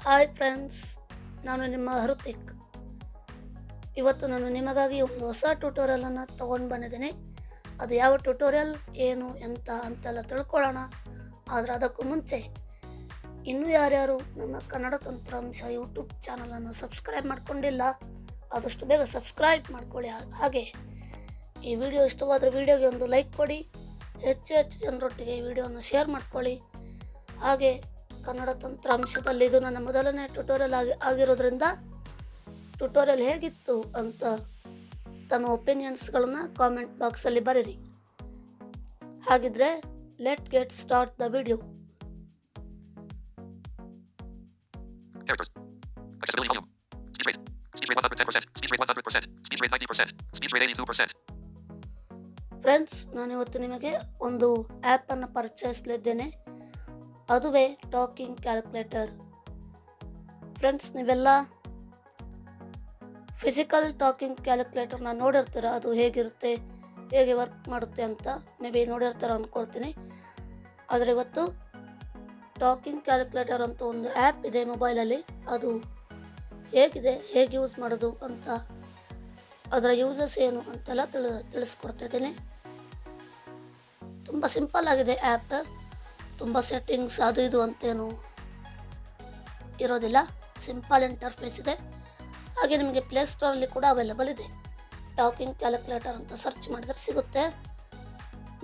Hi friends, ನಾನು ನಿಮ್ಮ ಹೃತಿಕ್. ಇವತ್ತು ನಾನು ನಿಮಗಾಗಿ ಒಂದು ಹೊಸ ಟ್ಯುಟೋರಿಯಲನ್ನು ತೊಗೊಂಡು ಬಂದಿದ್ದೀನಿ. ಅದು ಯಾವ ಟ್ಯುಟೋರಿಯಲ್, ಏನು ಎಂತ ಅಂತೆಲ್ಲ ತಿಳ್ಕೊಳ್ಳೋಣ. ಆದರೆ ಅದಕ್ಕೂ ಮುಂಚೆ ಇನ್ನೂ ಯಾರ್ಯಾರು ನಮ್ಮ ಕನ್ನಡ ತಂತ್ರಾಂಶ ಯೂಟ್ಯೂಬ್ ಚಾನಲನ್ನು ಸಬ್ಸ್ಕ್ರೈಬ್ ಮಾಡ್ಕೊಂಡಿಲ್ಲ, ಆದಷ್ಟು ಬೇಗ ಸಬ್ಸ್ಕ್ರೈಬ್ ಮಾಡ್ಕೊಳ್ಳಿ. ಹಾಗೆ ಈ ವಿಡಿಯೋ ಇಷ್ಟವಾದರೆ ವಿಡಿಯೋಗೆ ಒಂದು ಲೈಕ್ ಕೊಡಿ. ಹೆಚ್ಚು ಜನರೊಟ್ಟಿಗೆ ಈ ವಿಡಿಯೋನ ಶೇರ್ ಮಾಡ್ಕೊಳ್ಳಿ. ಹಾಗೆ ಕನ್ನಡ ತಂತ್ರಾಂಶದಲ್ಲಿ ಇದು ನನ್ನ ಮೊದಲನೇ ಟ್ಯುಟೋರಿಯಲ್ ಆಗಿರೋದ್ರಿಂದ ಟ್ಯುಟೋರಿಯಲ್ ಹೇಗಿತ್ತು ಅಂತ ತಮ್ಮ ಒಪಿನಿಯನ್ಸ್ಗಳನ್ನು ಕಾಮೆಂಟ್ ಬಾಕ್ಸಲ್ಲಿ ಬರೀರಿ. ಹಾಗಿದ್ರೆ let get start the video. Accessibility volume. Speech rate. Speech rate 110%. Speech rate 100%. Speech rate 90%. Speech rate 82%. Friends, ನಾನಿವತ್ತು ನಿಮಗೆ ಒಂದು ಆ್ಯಪನ್ನು ಪರಿಚಯಿಸಲಿದ್ದೇನೆ. ಅದುವೇ ಟಾಕಿಂಗ್ ಕ್ಯಾಲ್ಕುಲೇಟರ್. ಫ್ರೆಂಡ್ಸ್, ನೀವೆಲ್ಲ ಫಿಸಿಕಲ್ ಟಾಕಿಂಗ್ ಕ್ಯಾಲ್ಕುಲೇಟರ್ನ ನೋಡಿರ್ತೀರ. ಅದು ಹೇಗಿರುತ್ತೆ, ಹೇಗೆ ವರ್ಕ್ ಮಾಡುತ್ತೆ ಅಂತ ಮೇ ಬಿ ನೋಡಿರ್ತೀರ ಅಂದ್ಕೊಳ್ತೀನಿ. ಆದರೆ ಇವತ್ತು ಟಾಕಿಂಗ್ ಕ್ಯಾಲ್ಕುಲೇಟರ್ ಅಂತ ಒಂದು ಆ್ಯಪ್ ಇದೆ ಮೊಬೈಲಲ್ಲಿ. ಅದು ಹೇಗಿದೆ, ಹೇಗೆ ಯೂಸ್ ಮಾಡೋದು ಅಂತ, ಅದರ ಯೂಸಸ್ ಏನು ಅಂತೆಲ್ಲ ತಿಳಿಸ್ಕೊಡ್ತಿದ್ದೀನಿ. ತುಂಬ ಸಿಂಪಲ್ ಆಗಿದೆ ಆ್ಯಪ್. ತುಂಬ ಸೆಟ್ಟಿಂಗ್ಸ್ ಅದು ಇದು ಅಂತೇನು ಇರೋದಿಲ್ಲ. ಸಿಂಪಲ್ ಇಂಟರ್ಫೇಸ್ ಇದೆ. ಹಾಗೆ ನಿಮಗೆ ಪ್ಲೇಸ್ಟೋರಲ್ಲಿ ಕೂಡ ಅವೈಲೇಬಲ್ ಇದೆ. ಟಾಕಿಂಗ್ ಕ್ಯಾಲ್ಕುಲೇಟರ್ ಅಂತ ಸರ್ಚ್ ಮಾಡಿದ್ರೆ ಸಿಗುತ್ತೆ.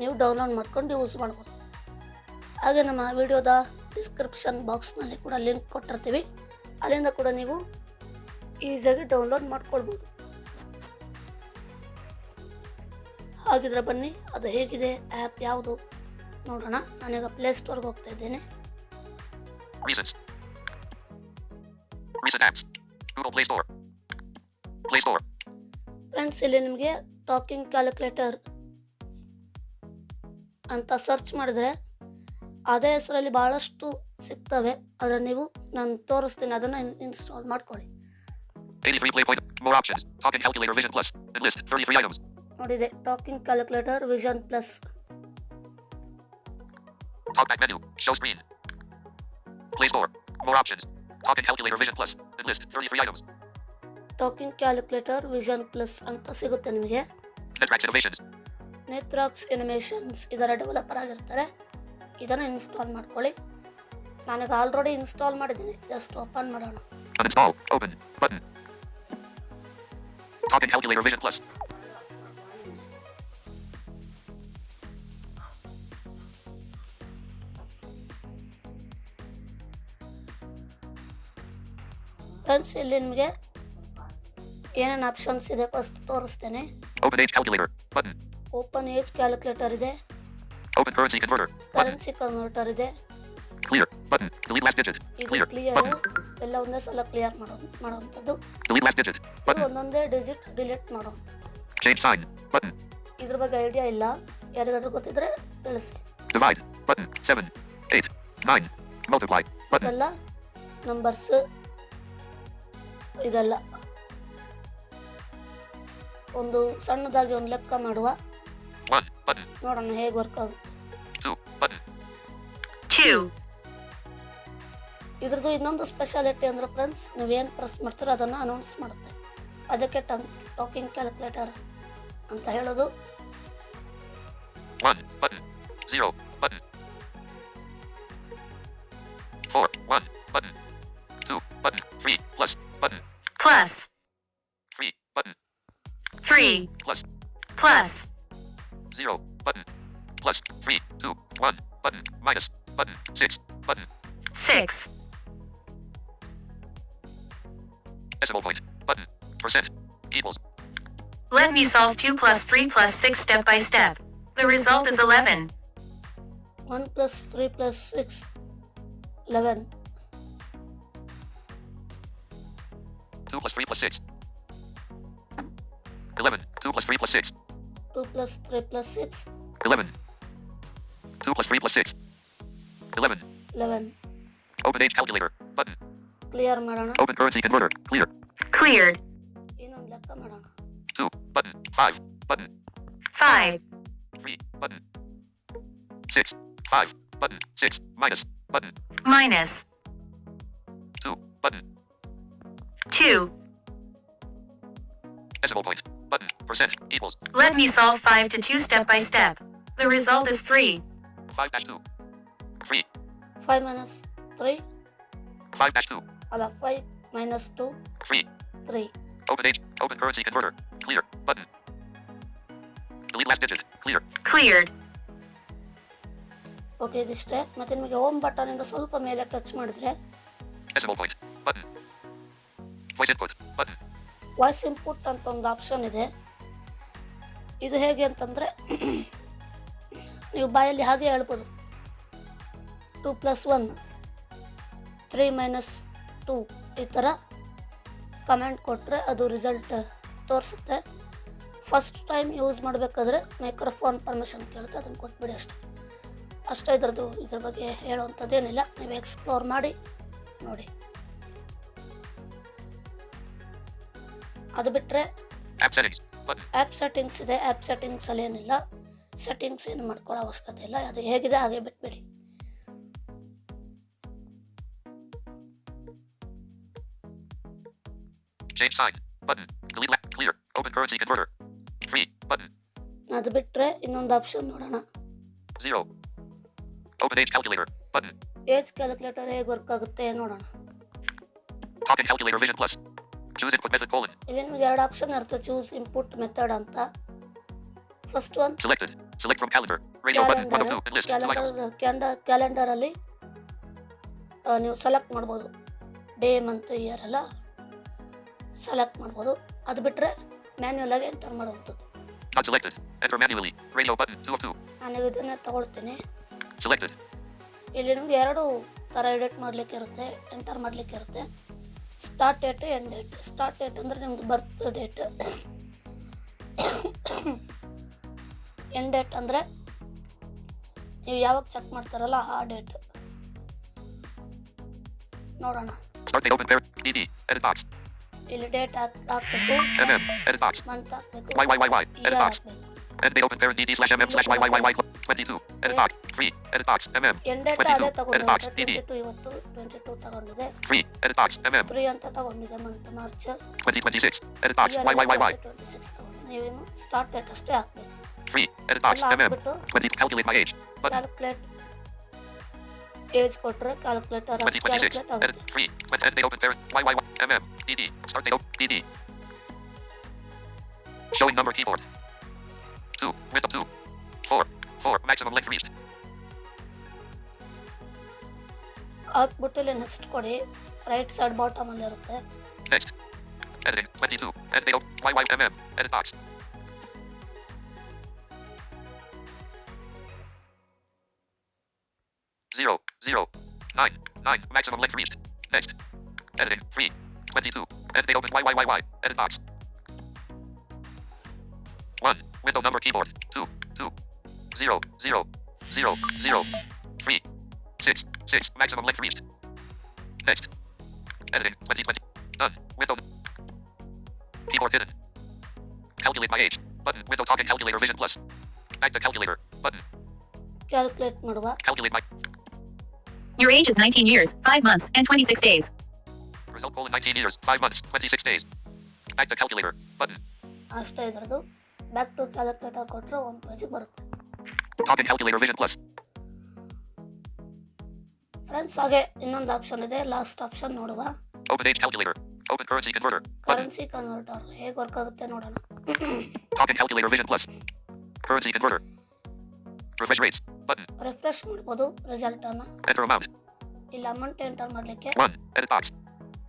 ನೀವು ಡೌನ್ಲೋಡ್ ಮಾಡ್ಕೊಂಡು ಯೂಸ್ ಮಾಡ್ಬೋದು. ಹಾಗೆ ನಮ್ಮ ವಿಡಿಯೋದ ಡಿಸ್ಕ್ರಿಪ್ಷನ್ ಬಾಕ್ಸ್ನಲ್ಲಿ ಕೂಡ ಲಿಂಕ್ ಕೊಟ್ಟಿರ್ತೀವಿ. ಅಲ್ಲಿಂದ ಕೂಡ ನೀವು ಈಸಿಯಾಗಿ ಡೌನ್ಲೋಡ್ ಮಾಡ್ಕೊಳ್ಬೋದು. ಹಾಗಿದ್ರೆ ಬನ್ನಿ, ಅದು ಹೇಗಿದೆ, ಆ್ಯಪ್ ಯಾವುದು ನೋಡೋಣ. ನಾನೀಗ ಪ್ಲೇಸ್ಟೋರ್ಗೆ ಹೋಗ್ತಾ ಇದ್ದೇನೆ. Recent apps. Google Play Store. Play Store. Friends, ಇಲ್ಲಿ ನಿಮಗೆ ಟಾಕಿಂಗ್ ಕ್ಯಾಲ್ಕುಲೇಟರ್ ಅಂತ ಸರ್ಚ್ ಮಾಡಿದ್ರೆ ಅದೇ ಹೆಸರಲ್ಲಿ ಭಾಳಷ್ಟು ಸಿಗ್ತವೆ. ಆದರೆ ನಾನು ತೋರಿಸ್ತೀನಿ, ಅದನ್ನು ಇನ್ಸ್ಟಾಲ್ ಮಾಡ್ಕೊಳ್ಳಿ. 83 play point. More options. Talking calculator Vision Plus. Enlist 33 items. ನೋಡಿದೆ, talking calculator vision plus. Talkback menu. Show screen. Play Store. More options. Talking calculator Vision Plus. Enlist 33 items. Talking calculator vision plus ಅಂತ ಸಿಗುತ್ತೆ ನಿಮಗೆ. Netrax Innovations. ನೇತ್ರಾಕ್ಸ್ innovations ಇದರ developer ಆಗಿರ್ತಾರೆ. ಇದನ್ನು install ಮಾಡ್ಕೊಳ್ಳಿ. ನನಗೆ already install ಮಾಡಿದ್ದೀನಿ. ಜಸ್ಟ್ ಓಪನ್ ಮಾಡೋಣ. Uninstall. Open. Button. Talking calculator Vision Plus. Friends, ಇಲ್ಲಿ ನಿಮಗೆ ಏನೇನು ಆಪ್ಷನ್ಸ್ ಇದೆ ಫಸ್ಟ್ ತೋರಿಸ್ತೇನೆ. Open age calculator. Button. Open age calculator ಇದೆ. Open currency converter. Button. Currency converter ಇದೆ. Clear. Button. Delete last digit. ಇದು Clear. ಕ್ಲಿಯರ್. Button. ಎಲ್ಲ ಒಂದೇ ಸಲ ಕ್ಲಿಯರ್ ಮಾಡೋವಂಥದ್ದು. Delete last digit. Button. ಒಂದೊಂದೇ ಡಿಜಿಟ್ ಡಿಲೀಟ್ ಮಾಡೋವಂಥದ್ದು. Change sign. Button. ಇದ್ರ ಬಗ್ಗೆ ಐಡಿಯಾ ಇಲ್ಲ, ಯಾರಿಗಾದ್ರೂ ಗೊತ್ತಿದ್ರೆ ತಿಳಿಸಿ. Divide. Button. 7. 8. 9. Multiply. Button. ಇದೆಲ್ಲ ನಂಬರ್ಸ್. ಇದೆಲ್ಲ ಒಂದು ಸಣ್ಣದಾಗಿ ಒಂದು ಲೆಕ್ಕ ಮಾಡುವ. 1. Button. ನೋಡೋಣ ಹೇಗೆ ವರ್ಕ್ ಆಗುತ್ತೆ. 2. Button. 2. ಇದ್ರದ್ದು ಇನ್ನೊಂದು ಸ್ಪೆಷಾಲಿಟಿ ಅಂದರೆ ಫ್ರೆಂಡ್ಸ್, ನೀವೇನು ಪ್ರೆಸ್ ಮಾಡ್ತೀರೋ ಅದನ್ನು ಅನೌನ್ಸ್ ಮಾಡುತ್ತೆ. ಅದಕ್ಕೆ ಟಾಕಿಂಗ್ ಕ್ಯಾಲ್ಕುಲೇಟರ್ ಅಂತ ಹೇಳೋದು. 1. Button. 0. Button. 4. 1. Button. 2. Button. 3. Plus. Button. Plus. 3. Button. 3. Plus. Plus. 0. Button. Plus. 3. 2. 1. Button. Minus. Button. 6. Button. 6. Decimal point. Button. Percent. Equals. Let me solve 2 plus 3 plus 6 step by step. The result is 11. 1 plus 3 plus 6 11. 2 plus 3 plus 6. 11. 2 plus 3 plus 6. 2 plus 3 plus 6 11. 2 plus 3 plus 6. 11. 11. Open age calculator. Button. Clear ಮಾಡೋಣ. Open currency converter. Clear. Cleared. ಇನ್ನೊಂದು ಲೆಕ್ಕ ಮಾಡೋಣ. 2. Button. 5. Button. 5. 3. Button. 6. 5. Button. 6. Minus. Button. Minus. 2. Button. 2. Decimal point. Button. Percent equals Let me solve 5 to 2 step by step. The result is 3. 5-2. 3. 5 minus 3 5-2. ಅಲ್ಲ 5 minus 2 3. 3. Open currency converter. Clear. Button. Delete last digit. Clear. Cleared. Okay ಇದಿಷ್ಟೇ. ಮತ್ತೆ ನಿಮಗೆ home ಬಟನಿಂದ ಸ್ವಲ್ಪ ಮೇಲೆ touch ಮಾಡಿದ್ರೆ Decimal point. Button. Voice input. Button. Voice input ಅಂತ ಒಂದು option ಇದೆ. ಇದು ಹೇಗೆ ಅಂತಂದರೆ ನೀವು ಬಾಯಲ್ಲಿ ಹಾಗೆ ಹೇಳ್ಬೋದು 2 + 1 3 - 2 ಈ ಥರ ಕಮೆಂಟ್ ಕೊಟ್ಟರೆ ಅದು ರಿಸಲ್ಟ್ ತೋರಿಸುತ್ತೆ. ಫಸ್ಟ್ ಟೈಮ್ ಯೂಸ್ ಮಾಡಬೇಕಾದ್ರೆ ಮೈಕ್ರೋಫೋನ್ ಪರ್ಮಿಷನ್ ಕೇಳುತ್ತೆ, ಅದನ್ನು ಕೊಟ್ಬಿಡಿ ಅಷ್ಟೇ. ಇದ್ರ ಬಗ್ಗೆ ಹೇಳುವಂಥದ್ದೇನಿಲ್ಲ, ನೀವು ಎಕ್ಸ್ಪ್ಲೋರ್ ಮಾಡಿ ನೋಡಿ. ಅದು ಬಿಟ್ಟರೆ App settings. Button. App settings ಇದೆ. ಆ್ಯಪ್ ಸೆಟ್ಟಿಂಗ್ಸಲ್ಲಿ ಏನಿಲ್ಲ, ಸೆಟ್ಟಿಂಗ್ಸ್ ಏನು ಮಾಡ್ಕೊಳ್ಳೋ ಅವಶ್ಯಕತೆ ಇಲ್ಲ, ಅದು ಹೇಗಿದೆ ಹಾಗೆ ಬಿಟ್ಬಿಡಿ. Change sign. Button. Delete last. Clear. Open currency converter. 3. Button. ಅದು ಬಿಟ್ಟರೆ ಇನ್ನೊಂದು ಆಪ್ಷನ್ ನೋಡೋಣ. 0. Open age calculator. Button. Age calculator ಹೇಗೆ ವರ್ಕ್ ಆಗುತ್ತೆ ನೋಡೋಣ. Talk and calculator vision plus. Choose input method colon. ಇಲ್ಲಿ ನಿಮ್ಗೆ 2 ಆಪ್ಷನ್ ಇರುತ್ತೆ, ಚೂಸ್ ಇನ್ಪುಟ್ ಮೆಥಡ್ ಅಂತ. First one Selected. Select from calendar. Radio button. 1 of 2. And list. Items. ಕ್ಯಾಲೆಂಡರಲ್ಲಿ ನೀವು select ಮಾಡ್ಬೋದು, day month year ಎಲ್ಲ ಸೆಲೆಕ್ಟ್ ಮಾಡ್ಬೋದು. ಅದು ಬಿಟ್ಟರೆ ಮ್ಯಾನ್ಯುಯಲ್ ಆಗಿ ಎಂಟರ್ ಮಾಡುವಂಥದ್ದು. Not selected. Enter manually. Radio button. 2 of 2. ನಾನು ಇದನ್ನೇ ತಗೊಳ್ತೀನಿ. Selected. ಇಲ್ಲಿ ನಿಮ್ಗೆ 2 ಥರ ಎಡಿಟ್ ಮಾಡಲಿಕ್ಕೆ ಇರುತ್ತೆ, ಎಂಟರ್ ಮಾಡಲಿಕ್ಕೆ ಇರುತ್ತೆ. Start date, end date. Start date ಅಂದರೆ ನಿಮ್ಮದು ಬರ್ತ್ ಡೇಟ್. ಎಂಡ್ ಡೇಟ್ ಅಂದರೆ ನೀವು ಯಾವಾಗ ಚೆಕ್ ಮಾಡ್ತಾರಲ್ಲ ಆ ಡೇಟ್. ನೋಡೋಣ. Start date open pair. DD. Edit box. ಇಲ್ಲಿ ಡೇಟ್ ಹಾಕಬೇಕು, MM. Edit box. ಮಂತ್ ಹಾಕಬೇಕು, YYYY. Edit year box. ಹಾಕಬೇಕು. End date open parent DD/MM/YYYY 22. Edit box. 3. Edit box. MM. End date 22. ಅದೇ Edit ತಗೊಂಡಿದೆ, box. DD. 22 ಇವತ್ತು 22 ತಗೊಂಡಿದೆ. 3. Edit box. MM. 3 ಅಂತ ತಗೊಂಡಿದೆ, month March. 2026. Edit box. YYYY. 26 ತಗೊಂಡಿದೆ. ನೀವೇನು ಸ್ಟಾರ್ಟ್ ಡೇಟ್ ಅಷ್ಟೇ ಹಾಕಬೇಕು. 3. Edit box. ಎಲ್ಲ MM. ಹಾಕ್ಬಿಟ್ಟು 20. Calculate my age. Button. Calculate age ಕೊಟ್ಟರೆ ಕ್ಯಾಲ್ಕುಲೇಟರ್ 2026. ಕ್ಯಾಲ್ಕುಲೇಟ್ Edit ಆಗುತ್ತೆ. 3. End date open parent YYY. MM. DD. Start date DD. Showing number keyboard. 2. Width of 2. 4. 4. Maximum length reached. ಹಾಕ್ಬಿಟ್ಟು ಇಲ್ಲಿ next ಕೊಡಿ. Right side bottom ಅಲ್ಲಿ ಇರುತ್ತೆ. Next. Editing. 22. End date YYMM. Edit box. Zero. 9. Maximum length reached. Next. Editing. 3. 22. End date open YYYY. Edit box. 1. Window number keyboard. 2. 0. 3. 6. Maximum length reached. Next. Editing. 2020. Done. Window. Keyboard hidden. Calculate my age. Button. Window talking calculator vision plus. Back to calculator. Button. Calculate ಮಾಡುವ. Calculate my. Your age is 19 years, 5 months, and 26 days. Result colon 19 years, 5 months, 26 days. Back to calculator. Button. ಅಷ್ಟೇ ಇದ್ರದ್ದು. Back to calculator ಕೊಟ್ಟರೆ ಒಂದು ಪೇಜಿಗೆ ಬರುತ್ತೆ. Talking calculator vision plus. Friends, ಹಾಗೆ ಇನ್ನೊಂದು option ಇದೆ, last option ನೋಡುವ. Open age calculator. Open currency converter. Button. Currency converter ಹೇಗೆ ವರ್ಕ್ ಆಗುತ್ತೆ ನೋಡೋಣ. Talking calculator vision plus. Currency converter. Refresh rates. Button. Refresh ಮಾಡ್ಬೋದು ರಿಸಲ್ಟ್ ಅನ್ನ. Enter amount. ಇಲ್ಲಿ ಅಮೌಂಟ್ ಎಂಟರ್ ಮಾಡಲಿಕ್ಕೆ 1. Edit box.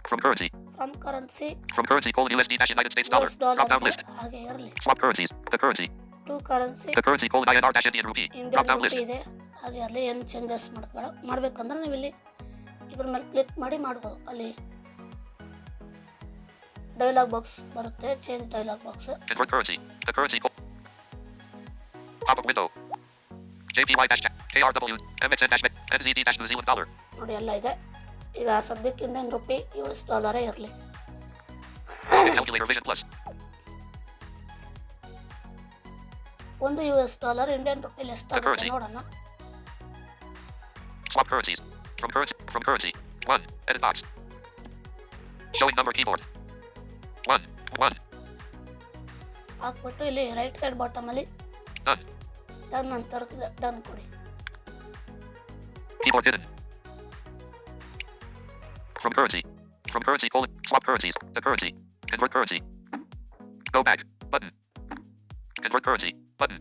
From currency. From currency From currency colon USD-United States dollar. US dollar Drop down list. ಹಾಗೆ ಇರಲಿ. Swap currencies. The currency. To currency The currency colon INR-Indian rupee. Drop Indian down rupee list. ಇದೆ, ಹಾಗೆ ಇರಲಿ. ಏನು changes ಮಾಡಬೇಕಂದ್ರೆ ನೀವು ಇಲ್ಲಿ ಇದ್ರ ಮೇಲೆ ಕ್ಲಿಕ್ ಮಾಡಿ ಮಾಡ್ಬೋದು. ಅಲ್ಲಿ ಡೈಲಾಗ್ ಬಾಕ್ಸ್ ಬರುತ್ತೆ, change dialogue box. Convert currency. The currency colon. Pop-up window. JPY-KRW MXN-NZD-New Zealand dollar. ನೋಡಿ ಎಲ್ಲ ಇದೆ. ಈಗ ಸದ್ಯಕ್ಕೆ ಇಂಡಿಯನ್ ರೂಪಿ US ಡಾಲರೇ ಇರಲಿ. Calculator vision plus. ಒಂದು US ಡಾಲರ್ ಇಂಡಿಯನ್ ರೂಪಿಲಿ ಎಷ್ಟಾಗುತ್ತೆ ನೋಡೋಣ. Swap currencies. From currency. 1. Edit box. Showing number keyboard. 1. 1. ಹಾಕ್ಬಿಟ್ಟು ಇಲ್ಲಿ ರೈಟ್ ಸೈಡ್ ಬಾಟಮಲ್ಲಿ Done. ಡನ್ ಅಂತ ಇರ್ತದೆ, ಡನ್ ಕೊಡಿ. Keyboard hidden. From currency. From currency colon. Swap currencies. To currency. Convert currency. Go back. Button. Convert currency. Button.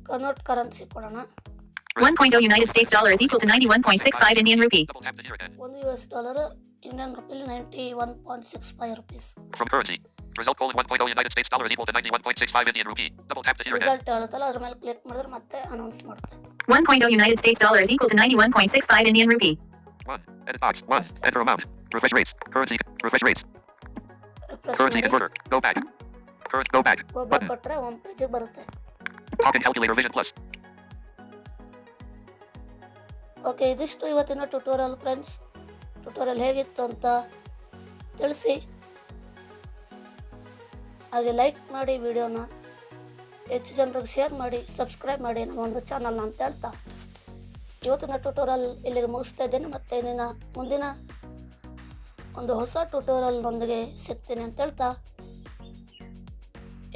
Convert currency ಕೊಡೋಣ. 1.0 United States dollar is equal to 91.65 Indian rupee. Double tap to here again. ಒಂದು $1 Indian ರುಪೀಲಿ 91.65 rupees. From currency. Result colon 1.0 United States dollar is equal to 91.65 Indian rupee. Double tap to here again. Result ಹೇಳುತ್ತಲ್ಲ ಅದ್ರ ಮೇಲೆ click ಮಾಡಿದ್ರೆ ಮತ್ತೆ announce ಮಾಡುತ್ತೆ. 1.0 United States dollar is equal to 91.65 Indian rupee. 1. Edit box. 1. Enter amount. Refresh rates. Currency. Refresh rates. Refresh Currency ಮಾಡಿ converter. Go back. Go back. Go back Button. ಕೊಟ್ಟರೆ home ಪೇಜಿಗೆ ಬರುತ್ತೆ. Talking calculator vision plus. Okay, ಇದಿಷ್ಟು ಇವತ್ತಿನ tutorial friends. Tutorial ಹೇಗಿತ್ತು ಅಂತ ತಿಳಿಸಿ, ಹಾಗೆ like ಮಾಡಿ, ವಿಡಿಯೋನ ಹೆಚ್ಚು ಜನರಿಗೆ ಶೇರ್ ಮಾಡಿ, ಸಬ್ಸ್ಕ್ರೈಬ್ ಮಾಡಿ ನಮ್ಮ ಒಂದು ಚಾನಲ್ನ ಅಂತ ಹೇಳ್ತಾ ಇವತ್ತಿನ ಟ್ಯುಟೋರಿಯಲ್ ಇಲ್ಲಿಗೆ ಮುಗಿಸ್ತಾ ಇದ್ದೇನೆ. ಮತ್ತು ಮುಂದಿನ ಒಂದು ಹೊಸ ಟ್ಯುಟೋರಿಯಲ್ನೊಂದಿಗೆ ಸಿಗ್ತೀನಿ ಅಂತ ಹೇಳ್ತಾ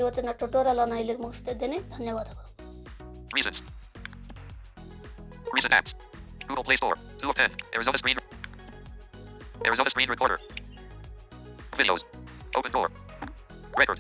ಇವತ್ತಿನ ಟ್ಯುಟೋರಿಯಲನ್ನು ಇಲ್ಲಿಗೆ ಮುಗಿಸ್ತಾ ಇದ್ದೇನೆ. ಧನ್ಯವಾದಗಳು. Reasons. Recent apps. Google Play Store. 2 of 10. Arizona Screen Recorder. Videos. Open Door. Record.